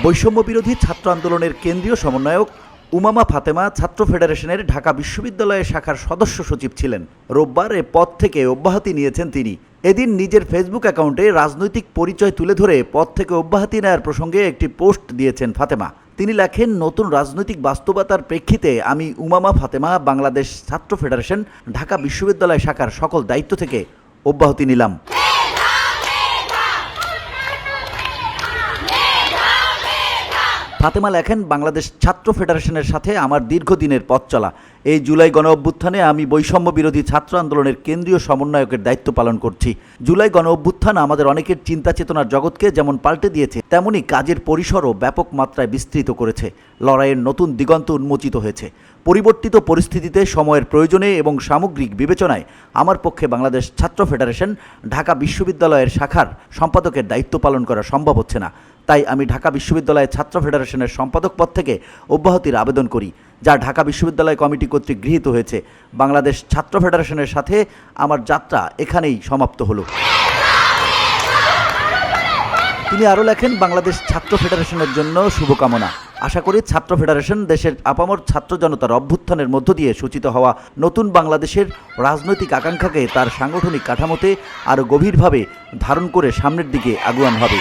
বৈষম্য বিরোধী ছাত্র আন্দোলনের কেন্দ্রীয় সমন্বয়ক উমামা ফাতেমা ছাত্র ফেডারেশনের ঢাকা বিশ্ববিদ্যালয়ের শাখার সদস্য সচিব ছিলেন। রোববার এ পদ থেকে অব্যাহতি নিয়েছেন তিনি। এদিন নিজের ফেসবুক অ্যাকাউন্টে রাজনৈতিক পরিচয় তুলে ধরে পদ থেকে অব্যাহতি নেওয়ার প্রসঙ্গে একটি পোস্ট দিয়েছেন ফাতেমা। তিনি লেখেন, নতুন রাজনৈতিক বাস্তবতার প্রেক্ষিতে আমি উমামা ফাতেমা বাংলাদেশ ছাত্র ফেডারেশন ঢাকা বিশ্ববিদ্যালয় শাখার সকল দায়িত্ব থেকে অব্যাহতি নিলাম। ফাতেমা লেখেন, বাংলাদেশ ছাত্র ফেডারেশনের সাথে আমার দীর্ঘদিনের পথ চলা। এই জুলাই গণ অভ্যুত্থানে আমি বৈষম্য বিরোধী ছাত্র আন্দোলনের কেন্দ্রীয় সমন্বয়কের দায়িত্ব পালন করছি। জুলাই গণ অভ্যুত্থান আমাদের অনেকের চিন্তা চেতনার জগৎকে যেমন পাল্টে দিয়েছে, তেমনি কাজের পরিসরও ব্যাপক মাত্রায় বিস্তৃত করেছে। লড়াইয়ের নতুন দিগন্ত উন্মোচিত হয়েছে। পরিবর্তিত পরিস্থিতিতে সময়ের প্রয়োজনে এবং সামগ্রিক বিবেচনায় আমার পক্ষে বাংলাদেশ ছাত্র ফেডারেশন ঢাকা বিশ্ববিদ্যালয়ের শাখার সম্পাদকের দায়িত্ব পালন করা সম্ভব হচ্ছে না। তাই আমি ঢাকা বিশ্ববিদ্যালয়ের ছাত্র ফেডারেশনের সম্পাদক পদ থেকে অব্যাহতির আবেদন করি, যা ঢাকা বিশ্ববিদ্যালয় কমিটি কর্তৃক গৃহীত হয়েছে। বাংলাদেশ ছাত্র ফেডারেশনের সাথে আমার যাত্রা এখানেই সমাপ্ত হলো। তিনি আরও লেখেন, বাংলাদেশ ছাত্র ফেডারেশনের জন্য শুভকামনা। আশা করি ছাত্র ফেডারেশন দেশের আপামর ছাত্র জনতার অভ্যুত্থানের মধ্য দিয়ে সূচিত হওয়া নতুন বাংলাদেশের রাজনৈতিক আকাঙ্ক্ষাকে তার সাংগঠনিক কাঠামোতে আরও গভীরভাবে ধারণ করে সামনের দিকে আগুয়ান হবে।